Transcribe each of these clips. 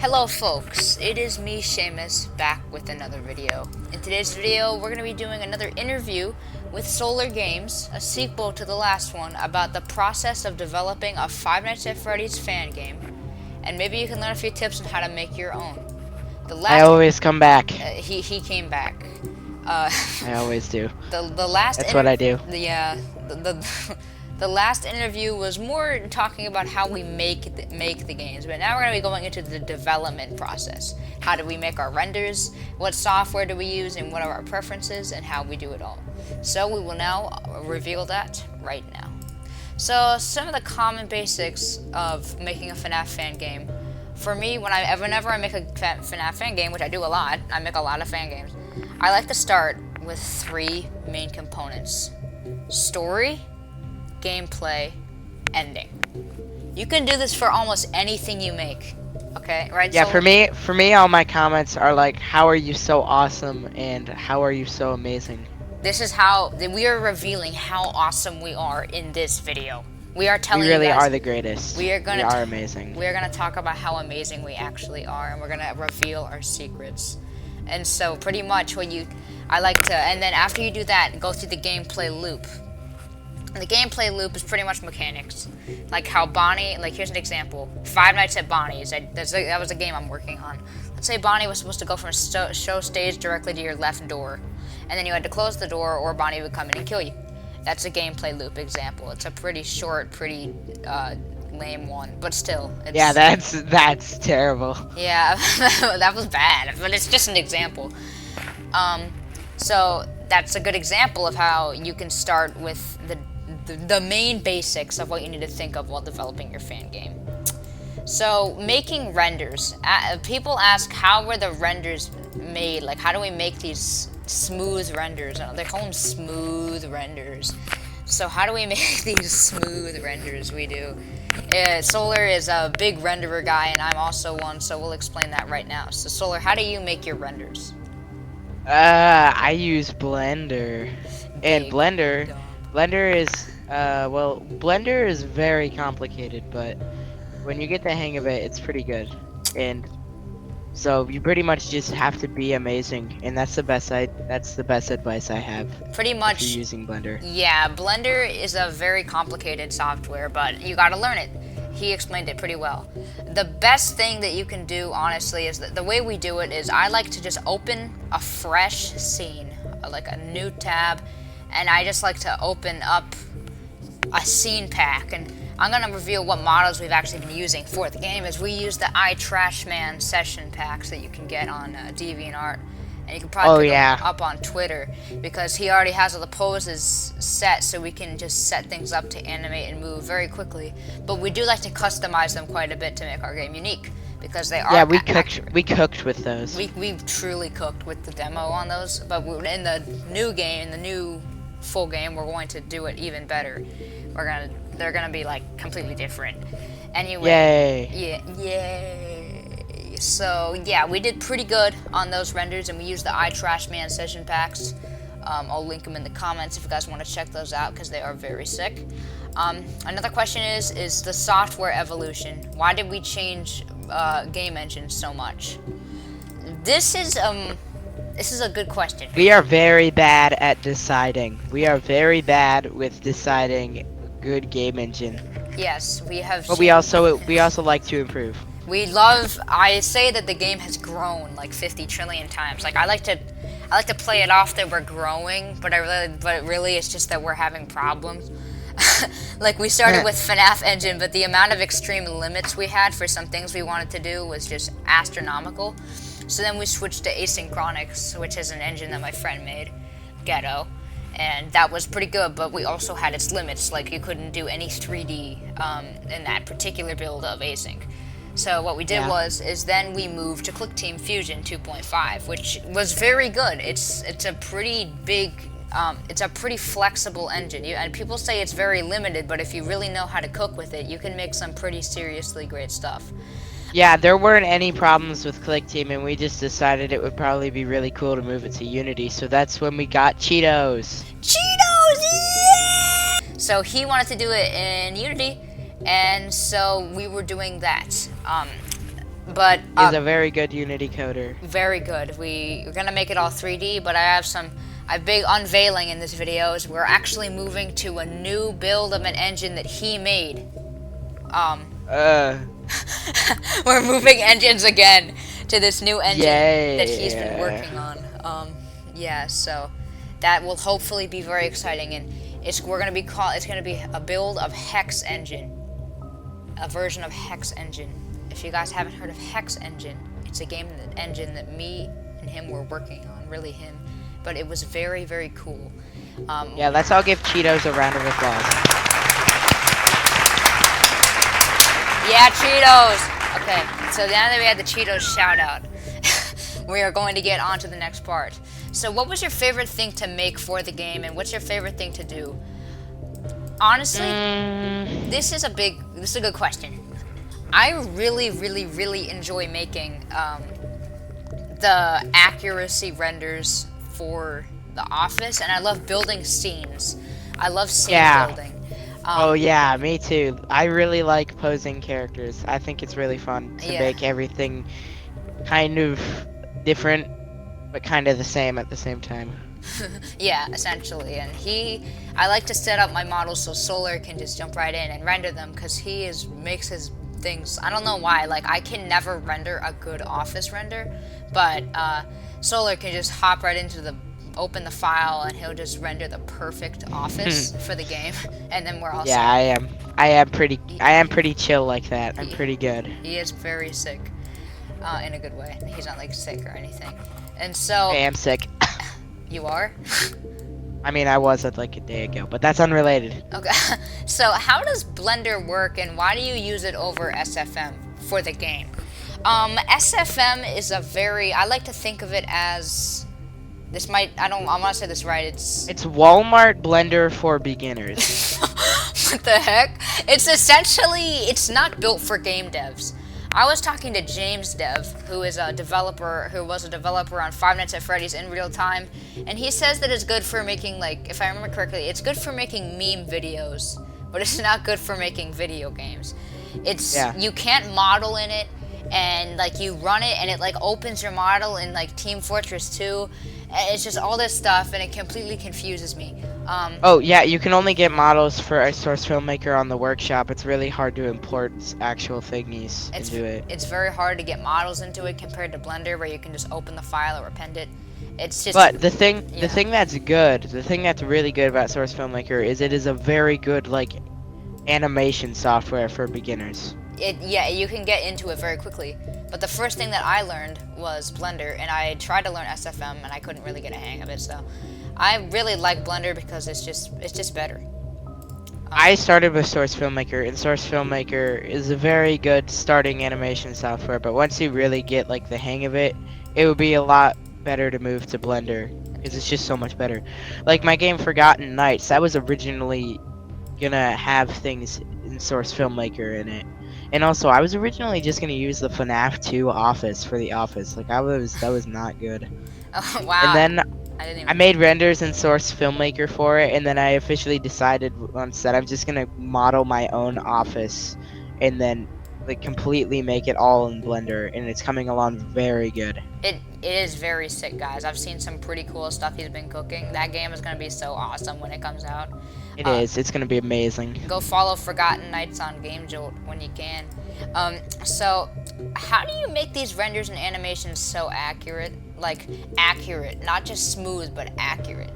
Hello folks, it is me Seamus back with another video. In today's video we're going to be doing another interview with Solar Games, a sequel to the last one, about the process of developing a Five Nights at Freddy's fan game, and maybe you can learn a few tips on how to make your own. The I last always come back. he came back. Uh, I always do. the last That's what I do. the last interview was more talking about how we make the games, but now we're going to be going into the development process. How do we make our renders? What software do we use, and what are our preferences, and how we do it all. So we will now reveal that right now. So some of the common basics of making a FNAF fan game. For me, whenever I make a FNAF fan game, which I do a lot, I make a lot of fan games, I like to start with three main components: story, gameplay, ending. You can do this for almost anything you make. Okay, right? Yeah, So, for me, all my comments are like, "How are you so awesome?" and "How are you so amazing?" this is how we are revealing how awesome we are in this video. We are telling We really you guys, are the greatest. we are Amazing. we are gonna talk about how amazing we actually are, and we're gonna reveal our secrets. And so, pretty much, I like to, and then after you do that, go through the gameplay loop. And the gameplay loop is pretty much mechanics, like how Bonnie. Like, here's an example: Five Nights at Bonnie's. That was a game I'm working on. Let's say Bonnie was supposed to go from a show stage directly to your left door, and then you had to close the door, or Bonnie would come in and kill you. That's a gameplay loop example. It's a pretty short, pretty lame one, but still. Yeah, that's terrible. Yeah, that was bad, but it's just an example. So that's a good example of how you can start with the main basics of what you need to think of while developing your fan game. So making renders. People ask, how were the renders made? Like, how do we make these smooth renders? They call them smooth renders. So how do we make these smooth renders? We do. Solar is a big renderer guy, and I'm also one, so we'll explain that right now. So Solar, how do you make your renders? I use Blender, and Big dumb. Blender is well, Blender is very complicated, but when you get the hang of it, it's pretty good. And so you pretty much just have to be amazing, and that's the best advice I have. Pretty If much. you're using Blender. Yeah, Blender is a very complicated software, but you gotta learn it. He explained it pretty well. The best thing that you can do, honestly, is that the way we do it is I like to just open a fresh scene, like a new tab, and I just like to open up a scene pack. And I'm gonna reveal what models we've actually been using for the game. Is we use the iTrashman session packs that you can get on DeviantArt. And you can probably pick him up on Twitter, because he already has all the poses set, so we can just set things up to animate and move very quickly. But we do like to customize them quite a bit to make our game unique, because they are. Yeah, we cooked with those. We truly cooked with the demo on those, but in the new game, in the new full game, we're going to do it even better. They're gonna be like completely different. Anyway, Yay! yay. So yeah, we did pretty good on those renders, and we used the iTrashman session packs. I'll link them in the comments if you guys want to check those out, because they are very sick. Another question is the software evolution. Why did we change game engines so much? This is a good question. We are very bad at deciding. We are very bad with deciding good game engine. Yes, we have. But we also like to improve. I say that the game has grown like 50 trillion times. Like, I like to play it off that we're growing, but really it's just that we're having problems. Like, we started with FNAF engine, but the amount of extreme limits we had for some things we wanted to do was just astronomical. So then we switched to Asynchronics, which is an engine that my friend made, Ghetto, and that was pretty good, but we also had its limits. Like, you couldn't do any 3D in that particular build of Async. So what we did is then we moved to ClickTeam Fusion 2.5, which was very good. It's a pretty big, it's a pretty flexible engine. And people say it's very limited, but if you really know how to cook with it, you can make some pretty seriously great stuff. Yeah, there weren't any problems with ClickTeam, and we just decided it would probably be really cool to move it to Unity. So that's when we got Cheetos. Cheetos, yeah! So he wanted to do it in Unity, and so we were doing that. But He's a very good Unity coder. very good. We're gonna make it all 3D, but I have a big unveiling in this video. Is we're actually moving to a new build of an engine that he made. Uh, We're moving engines again to this new engine Yay. that he's been working on. Yeah, so that will hopefully be very exciting, and it's gonna be a build of Hex Engine, a version of Hex Engine. If you guys haven't heard of Hex Engine, it's a engine that me and him were working on, really him, but it was very, very cool. Yeah, let's all give Cheetos a round of applause. Yeah, Cheetos! Okay, so now that we had the Cheetos shout out, we are going to get on to the next part. So what was your favorite thing to make for the game, and what's your favorite thing to do? Honestly, this is a good question. I really, really, really enjoy making the accuracy renders for The Office, and I love building scenes. I love scene building. Oh yeah, me too. I really like posing characters. I think it's really fun to make everything kind of different, but kind of the same at the same time. Yeah, essentially. And I like to set up my models so Solar can just jump right in and render them, because makes his things. I don't know why. Like, I can never render a good Office render, but Solar can just hop right into open the file, and he'll just render the perfect Office for the game, and then we're all set. I am pretty chill like that. I'm pretty good. He is very sick, in a good way. He's not like sick or anything. And so I am sick. you are? I mean, I was like a day ago, but that's unrelated. Okay. So how does Blender work, and why do you use it over SFM for the game? SFM is I like to think of it as, I'm gonna say this right, it's Walmart Blender for beginners. What the heck? It's not built for game devs. I was talking to James Dev, who was a developer on Five Nights at Freddy's in real time, and he says that it's good for making, like, if I remember correctly, it's good for making meme videos, but it's not good for making video games. You can't model in it, and like you run it and it like opens your model in like Team Fortress 2. It's just all this stuff, and it completely confuses me. Oh yeah, you can only get models for a Source Filmmaker on the workshop. It's really hard to import actual thingies into it. It's very hard to get models into it compared to Blender, where you can just open the file or append it. It's just. But the thing that's really good about Source Filmmaker is it is a very good like animation software for beginners. You can get into it very quickly. But the first thing that I learned was Blender, and I tried to learn SFM, and I couldn't really get a hang of it. So I really like Blender because it's just better. I started with Source Filmmaker, and Source Filmmaker is a very good starting animation software. But once you really get like the hang of it, it would be a lot better to move to Blender because it's just so much better. Like my game Forgotten Nights, that was originally gonna have things in Source Filmmaker in it. And also, I was originally just gonna use the FNAF 2 Office for the Office. Like, that was not good. Oh, wow. And then I made renders in Source Filmmaker for it, and then I officially decided once that I'm just gonna model my own Office, and then like completely make it all in Blender, and it's coming along very good. It is very sick, guys. I've seen some pretty cool stuff he's been cooking. That game is gonna be so awesome when it comes out. It is. It's gonna be amazing. Go follow Forgotten Nights on Game Jolt when you can. So, how do you make these renders and animations so accurate? Like, accurate, not just smooth, but accurate.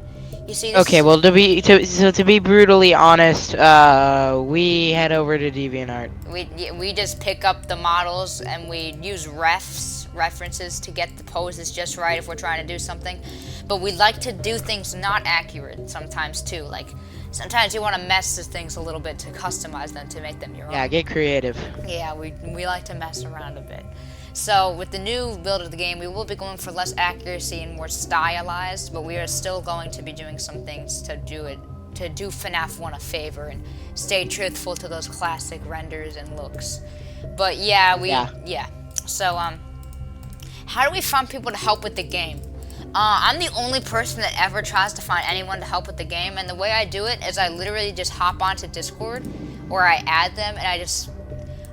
You see. Okay, well, to be brutally honest, we head over to DeviantArt. We just pick up the models and we use references to get the poses just right if we're trying to do something. But we like to do things not accurate sometimes too. Like, sometimes you want to mess with things a little bit to customize them to make them your own. Yeah, get creative. Yeah, we like to mess around a bit. So with the new build of the game, we will be going for less accuracy and more stylized, but we are still going to be doing some things to do FNAF 1 a favor and stay truthful to those classic renders and looks. But yeah. So how do we find people to help with the game? I'm the only person that ever tries to find anyone to help with the game, and the way I do it is I literally just hop onto Discord, or I add them, and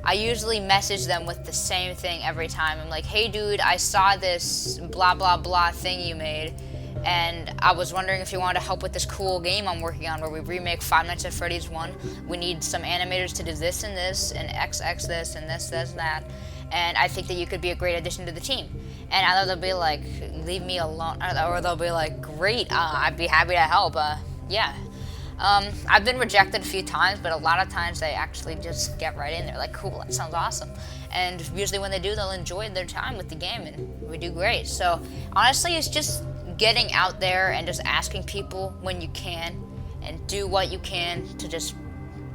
I usually message them with the same thing every time. I'm like, hey dude, I saw this blah blah blah thing you made, and I was wondering if you wanted to help with this cool game I'm working on where we remake Five Nights at Freddy's 1. We need some animators to do this and XX this and this and that. And I think that you could be a great addition to the team. And either they'll be like, leave me alone, or they'll be like, great, I'd be happy to help. Yeah. I've been rejected a few times, but a lot of times they actually just get right in there, like, cool, that sounds awesome. And usually when they do, they'll enjoy their time with the game, and we do great. So honestly, it's just getting out there and just asking people when you can, and do what you can to just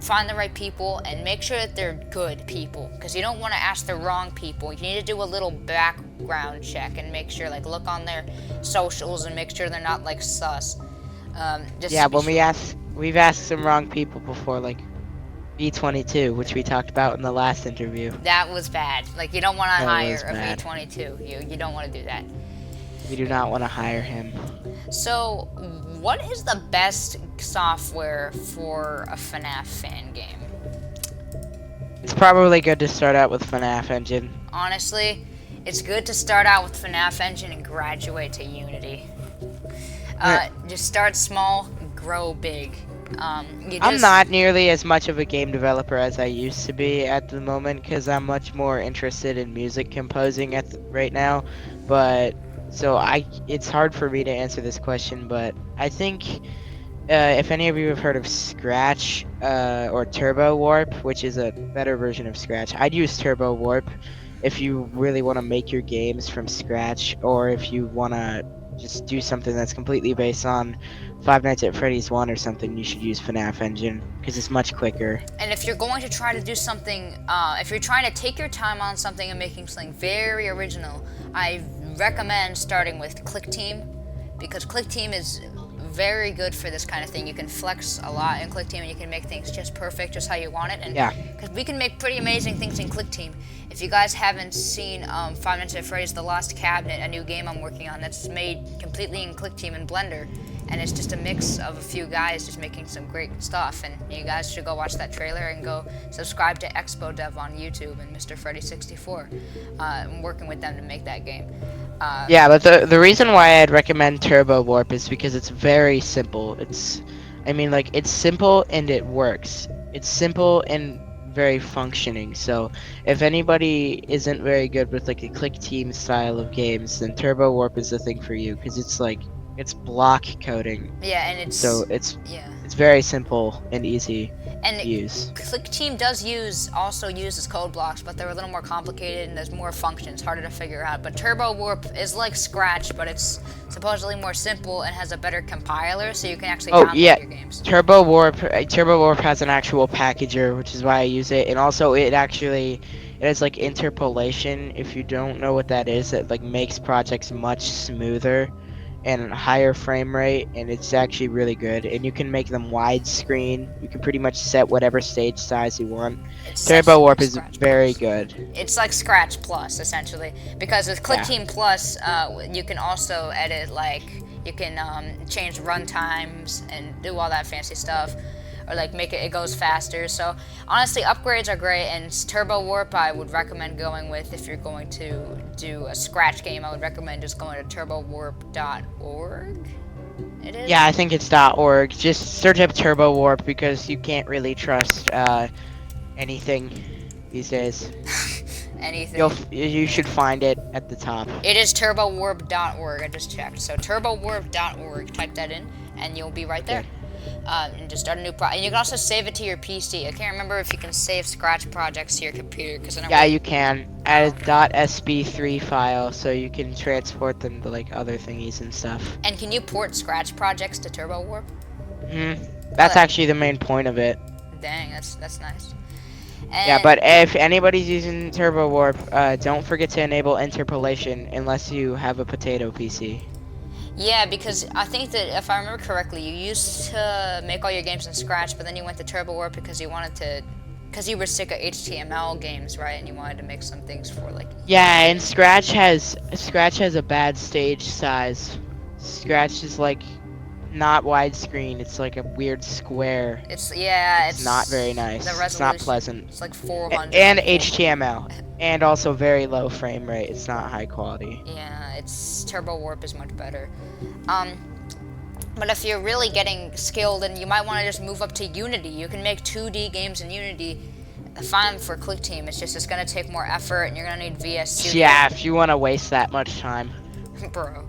find the right people and make sure that they're good people, because you don't want to ask the wrong people. You need to do a little background check and make sure, like, look on their socials and make sure they're not like sus. Just Yeah, to be when sure. we've asked some wrong people before, like B22, which we talked about in the last interview. That was bad. Like, you don't want to That hire was a bad. V22. You don't want to do that. We do not want to hire him. So, what is the best software for a FNAF fan game? It's probably good to start out with FNAF Engine. Honestly, it's good to start out with FNAF Engine and graduate to Unity. Just start small, grow big. I'm not nearly as much of a game developer as I used to be at the moment because I'm much more interested in music composing right now. But so it's hard for me to answer this question. But I think if any of you have heard of Scratch or Turbo Warp, which is a better version of Scratch, I'd use Turbo Warp if you really want to make your games from scratch, or if you want to just do something that's completely based on Five Nights at Freddy's 1 or something. You should use FNAF Engine because it's much quicker. And if you're going to try to do something, if you're trying to take your time on something and making something very original, I recommend starting with Click Team, because Click Team is very good for this kind of thing. You can flex a lot in Click Team, and you can make things just perfect, just how you want it. And Yeah. because we can make pretty amazing things in Click Team. If you guys haven't seen Five Nights at Freddy's: The Lost Cabinet, a new game I'm working on that's made completely in Click Team and Blender, and it's just a mix of a few guys just making some great stuff. And you guys should go watch that trailer and go subscribe to Expo Dev on YouTube and Mr. Freddy64. I'm working with them to make that game. Yeah, but the reason why I'd recommend Turbo Warp is because it's very simple. It's simple and it works. It's simple and very functioning. So if anybody isn't very good with like a click team style of games, then Turbo Warp is the thing for you because it's block coding. Yeah, and So it's yeah. very simple and easy And to use. Click Team does also uses code blocks, but they're a little more complicated and there's more functions, harder to figure out. But Turbo Warp is like Scratch, but it's supposedly more simple and has a better compiler, so you can actually Oh download yeah, your games. Turbo Warp has an actual packager, which is why I use it, and also it has like interpolation. If you don't know what that is, it like makes projects much smoother and higher frame rate, and it's actually really good. And you can make them widescreen. You can pretty much set whatever stage size you want. It's Turbo essentially Warp is Scratch very Plus. good. It's like Scratch Plus, essentially, because with Click Yeah. Team Plus, you can also edit, like, you can change run times and do all that fancy stuff, or like make it goes faster. So honestly, upgrades are great, and Turbo Warp I would recommend going with if you're going to do a Scratch game. I would recommend just going to turbowarp.org. It is. Yeah, I think it's .org. Just search up Turbo Warp because you can't really trust anything these days. Anything. You should find it at the top. It is turbowarp.org. I just checked. So turbowarp.org. Type that in, and you'll be right there. Okay. And just start a new project. And you can also save it to your PC. I can't remember if you can save Scratch projects to your computer, because I know. Yeah, you can add a .sb3 file, so you can transport them to like other thingies and stuff. And can you port Scratch projects to Turbo Warp? That's Okay. actually the main point of it. Dang, that's nice. Yeah, And but if anybody's using Turbo Warp, don't forget to enable interpolation unless you have a potato PC. yeah, because I think that if I remember correctly, you used to make all your games in Scratch, but then you went to Turbo Warp because you were sick of HTML games, right? And you wanted to make some things for like. Yeah, and Scratch has a bad stage size. Scratch is like not widescreen. It's like a weird square. Yeah, It's not very it's the nice. It's not resolution. pleasant. It's like 400 And by 400. HTML. And also very low frame rate. It's not high quality. Yeah, it's Turbo Warp is much better. Um, but if you're really getting skilled, and you might want to just move up to Unity. You can make 2D games in Unity. Fine for Click Team. It's just it's gonna take more effort, and you're gonna need VS Studio. Yeah, if you want to waste that much time. Bro.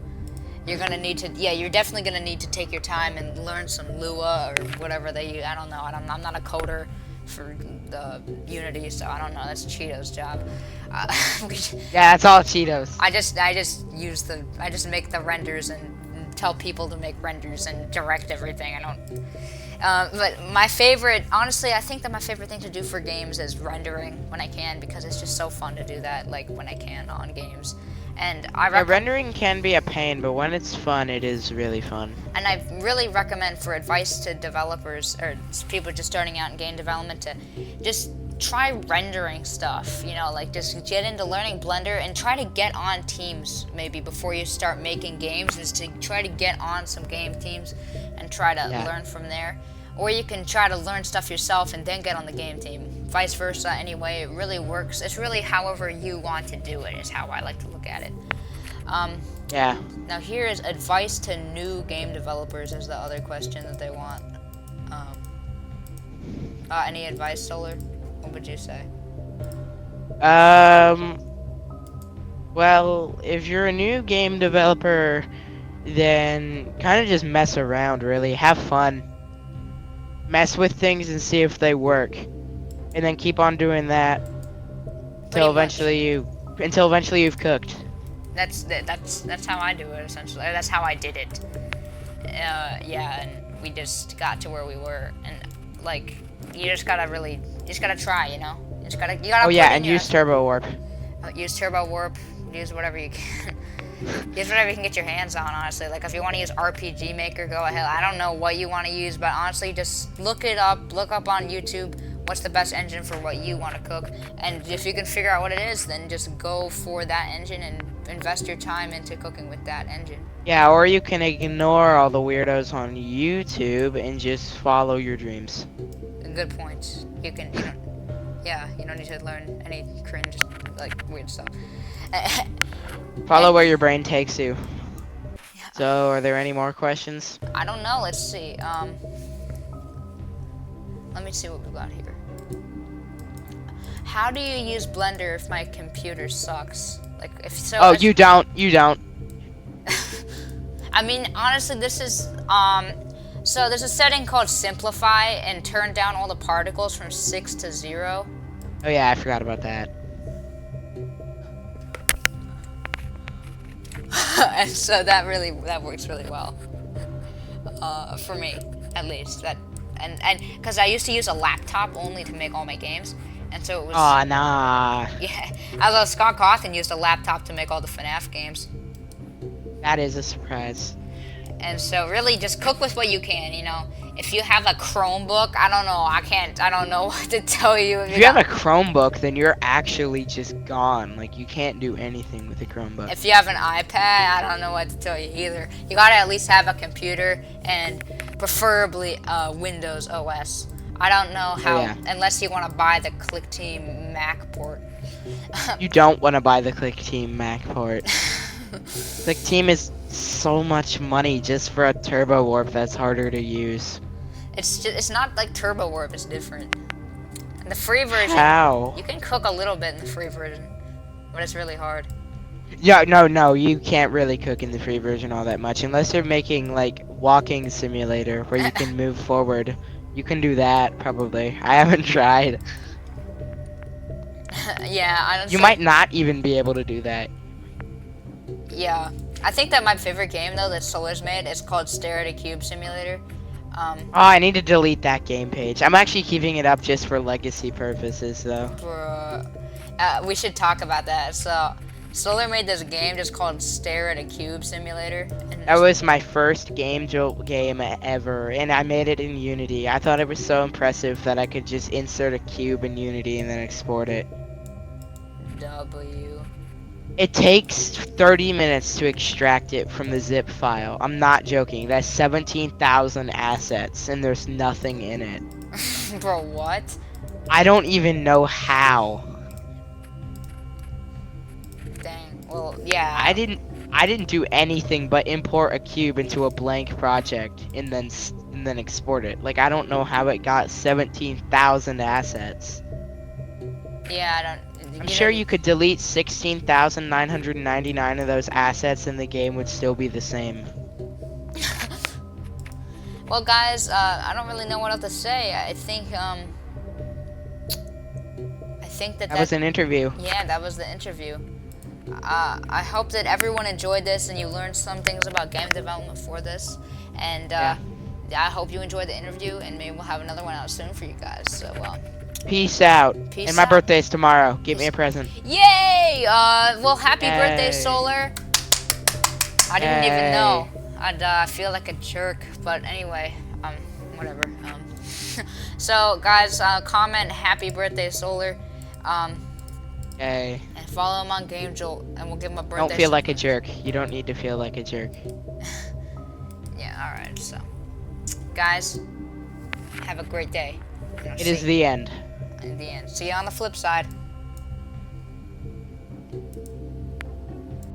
You're gonna need to, yeah, you're definitely gonna need to take your time and learn some Lua or whatever they use. I don't know. I'm not a coder for the Unity, so I don't know. That's Cheeto's job. Yeah, that's all Cheetos. I just I just make the renders and tell people to make renders and direct everything. I don't. But my favorite, honestly, I think that my favorite thing to do for games is rendering when I can, because it's just so fun to do that, like when I can on games. And rendering can be a pain, but when it's fun, it is really fun. And I really recommend, for advice to developers or people just starting out in game development, to just try rendering stuff. You know, like just get into learning Blender and try to get on teams maybe before you start making games. Is to try to get on some game teams and try to learn from there. Or you can try to learn stuff yourself and then get on the game team. Vice versa, anyway, it really works. It's really however you want to do it is how I like to look at it. Yeah. Now here is advice to new game developers is the other question that they want. Any advice, Solar? What would you say? Well, if you're a new game developer, then kind of just mess around, really. Have fun. Mess with things and see if they work. And then keep on doing that until eventually you've cooked. That's how I do it, essentially. That's how I did it. Yeah, and we just got to where we were, and like you just gotta try, you know. You gotta. Oh yeah, and use Turbo Warp. Use Turbo Warp. Use whatever you can. Use whatever you can get your hands on, honestly. Like, if you want to use RPG Maker, go ahead. I don't know what you want to use, but honestly, just look it up. Look up on YouTube what's the best engine for what you want to cook. And if you can figure out what it is, then just go for that engine and invest your time into cooking with that engine. Yeah, or you can ignore all the weirdos on YouTube and just follow your dreams. Good point. You don't need to learn any cringe, like, weird stuff. Follow where your brain takes you. So, are there any more questions? I don't know. Let's see. Let me see what we've got here. How do you use Blender if my computer sucks? Like, if so. Oh, you don't. I mean, honestly, this is so there's a setting called Simplify and turn down all the particles from 6 to 0. Oh yeah, I forgot about that. And so that works really well for me, at least. And because I used to use a laptop only to make all my games, and so it was. Aw, nah. Yeah, although Scott Cawthon used a laptop to make all the FNAF games. That is a surprise. And so really just cook with what you can, you know. If you have a Chromebook, I don't know what to tell you. If you have a Chromebook, then you're actually just gone. Like, you can't do anything with a Chromebook. If you have an iPad, I don't know what to tell you either. You gotta at least have a computer, and preferably Windows OS. I don't know how, unless you want to buy the ClickTeam Mac port. You don't want to buy the ClickTeam Mac port. ClickTeam is so much money just for a Turbo Warp that's harder to use. It's not like Turbo Warp, it's different. In the free version, you can cook a little bit in the free version, but it's really hard. Yeah, no, you can't really cook in the free version all that much unless you're making like walking simulator where you can move forward. You can do that probably. I haven't tried. Yeah, you might not even be able to do that. Yeah, I think that my favorite game though that Solar's made is called Stare at a Cube Simulator. Oh, I need to delete that game page. I'm actually keeping it up just for legacy purposes though. We should talk about that. So, Solar made this game just called Stare at a Cube Simulator. That was my first game ever, and I made it in Unity. I thought it was so impressive that I could just insert a cube in Unity and then export it. It takes 30 minutes to extract it from the zip file. I'm not joking. That's 17,000 assets, and there's nothing in it. Bro, what? I don't even know how. Dang. Well, yeah. I didn't do anything but import a cube into a blank project and then export it. Like I don't know how it got 17,000 assets. Yeah, I don't. I'm sure you could delete 16,999 of those assets and the game would still be the same. Well, guys, I don't really know what else to say. I think that That was an interview. Yeah, that was the interview. I hope that everyone enjoyed this and you learned some things about game development for this. And Yeah. I hope you enjoyed the interview, and maybe we'll have another one out soon for you guys. So, Peace out. peace And my out. birthday's tomorrow. Give me a present. Yay! Well, happy birthday, Yay. Solar. I didn't even Yay. know. I feel like a jerk, but anyway, whatever. So guys, comment happy birthday, Solar. Yay. And follow him on Game Jolt, and we'll give him a birthday. Don't feel like a jerk. You don't need to feel like a jerk. Yeah. All right. So, guys, have a great day. It is the end. In the end. See you on the flip side.